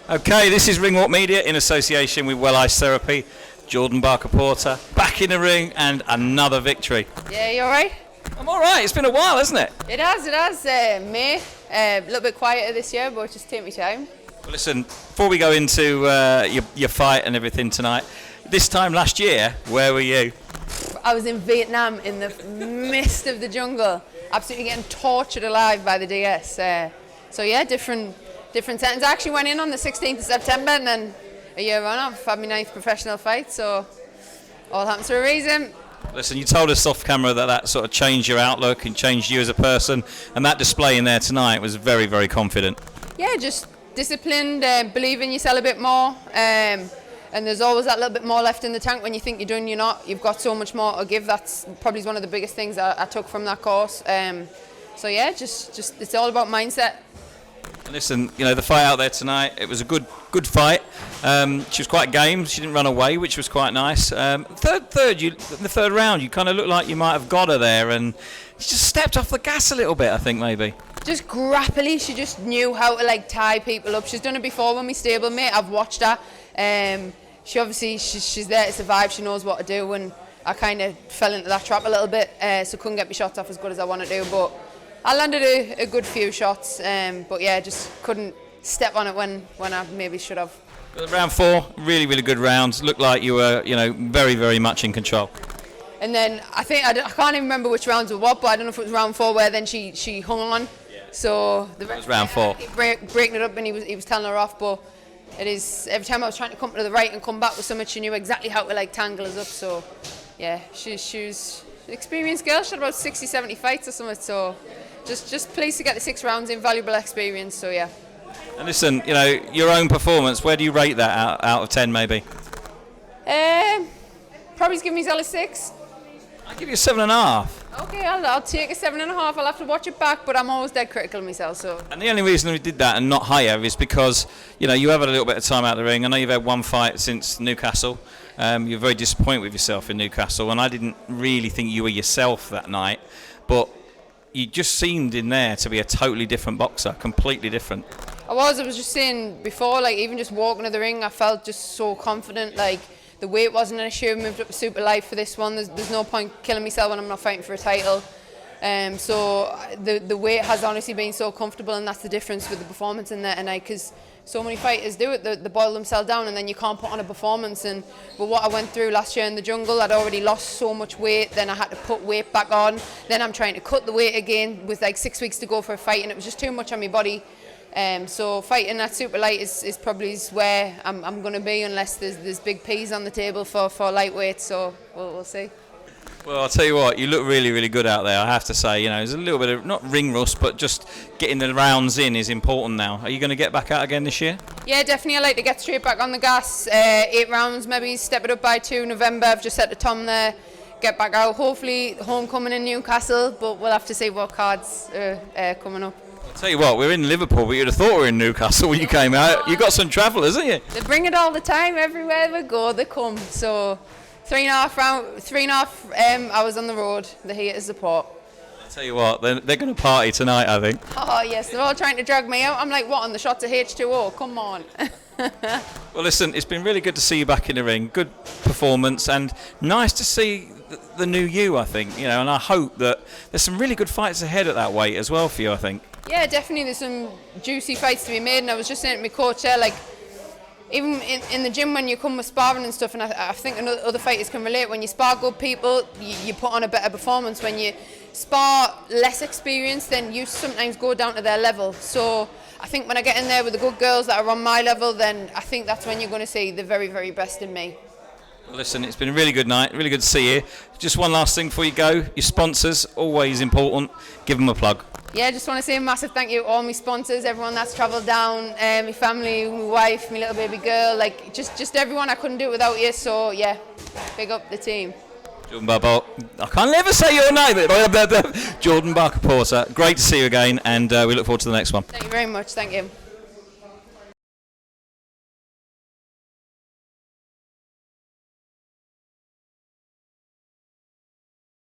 Okay, this is Ringwalk Media in association with Well Ice Therapy. Jordan Barker Porter back in the ring and another victory. Yeah, you alright? I'm alright, it's been a while, hasn't it? It has. May, a little bit quieter this year, but just take me time. Well, listen, before we go into your fight and everything tonight, this time last year, where were you? I was in Vietnam in the midst of the jungle, absolutely getting tortured alive by the DS. So yeah, different settings. I actually went in on the 16th of September and then a year on I've had my 9th professional fight, so all happens for a reason. Listen, you told us off camera that sort of changed your outlook and changed you as a person, and that display in there tonight was very, very confident. Yeah, just disciplined, believe in yourself a bit more, and there's always that little bit more left in the tank. When you think you're done, you're not. You've got so much more to give. That's probably one of the biggest things I took from that course. So yeah, just it's all about mindset. Listen, you know, the fight out there tonight, it was a good fight. She was quite game. She didn't run away, which was quite nice. In the third round, you kind of looked like you might have got her there, and she just stepped off the gas a little bit, I think, maybe. Just grapply, she just knew how to tie people up. She's done it before when we stablemate. I've watched her. She obviously she's there to survive. She knows what to do, and I kind of fell into that trap a little bit, so couldn't get my shots off as good as I want to do, but I landed a good few shots, but yeah, just couldn't step on it when I maybe should have. Round 4, really, really good rounds. Looked like you were, very, very much in control. And then I can't even remember which rounds were what, but I don't know if it was round 4 where then she hung on. Yeah. So the it was round 4. Breaking it up, and he was telling her off, but it is every time I was trying to come to the right and come back with something, she knew exactly how to tangle us up. So yeah, she was an experienced girl. She had about 60, 70 fights or something. So. Just pleased to get the 6 rounds in, valuable experience, so yeah. And listen, your own performance, where do you rate that out of 10 maybe? Probably give me a 6. I'll give you a 7.5. Okay, I'll take a 7.5. I'll have to watch it back, but I'm always dead critical of myself, so. And the only reason we did that and not higher is because, you have had a little bit of time out of the ring. I know you've had one fight since Newcastle. You're very disappointed with yourself in Newcastle, and I didn't really think you were yourself that night, but you just seemed in there to be a totally different boxer, completely different. I was just saying before, even just walking to the ring, I felt just so confident. The weight wasn't an issue. I moved up super light for this one. There's no point killing myself when I'm not fighting for a title. So the weight has honestly been so comfortable, and that's the difference with the performance in there tonight, because so many fighters do it, they boil themselves down and then you can't put on a performance. But what I went through last year in the jungle, I'd already lost so much weight, then I had to put weight back on, then I'm trying to cut the weight again with 6 weeks to go for a fight, and it was just too much on my body. So fighting at super light is probably where I'm going to be, unless there's big P's on the table for lightweight, so we'll see. Well, I'll tell you what, you look really, really good out there, I have to say. There's a little bit of, not ring rust, but just getting the rounds in is important now. Are you going to get back out again this year? Yeah, definitely. I like to get straight back on the gas. 8 rounds, maybe step it up by 2 November. I've just said to Tom there, get back out. Hopefully homecoming in Newcastle, but we'll have to see what cards are coming up. I'll tell you what, we're in Liverpool, but you'd have thought we were in Newcastle when you came out. You got some travellers, haven't you? They bring it all the time. Everywhere we go, they come. So 3.5 hours on the road, they're here to support. I'll tell you what, they're going to party tonight, I think. Oh yes, they're all trying to drag me out. I'm like, what, on the shots of H2O? Come on. Well listen, it's been really good to see you back in the ring. Good performance, and nice to see the new you, I think. And I hope that there's some really good fights ahead at that weight as well for you, I think. Yeah, definitely there's some juicy fights to be made, and I was just saying to my coach there, even in the gym when you come with sparring and stuff, and I think other fighters can relate, when you spar good people, you put on a better performance. When you spar less experienced, then you sometimes go down to their level. So I think when I get in there with the good girls that are on my level, then I think that's when you're going to see the very, very best in me. Well, listen, it's been a really good night, really good to see you. Just one last thing before you go, your sponsors, always important, give them a plug. Yeah, just want to say a massive thank you to all my sponsors, everyone that's travelled down, my family, my wife, my little baby girl, just everyone. I couldn't do it without you, so yeah, big up the team. Jordan Barker, I can't never say your name, Jordan Barker Porter, great to see you again, and we look forward to the next one. Thank you very much, thank you.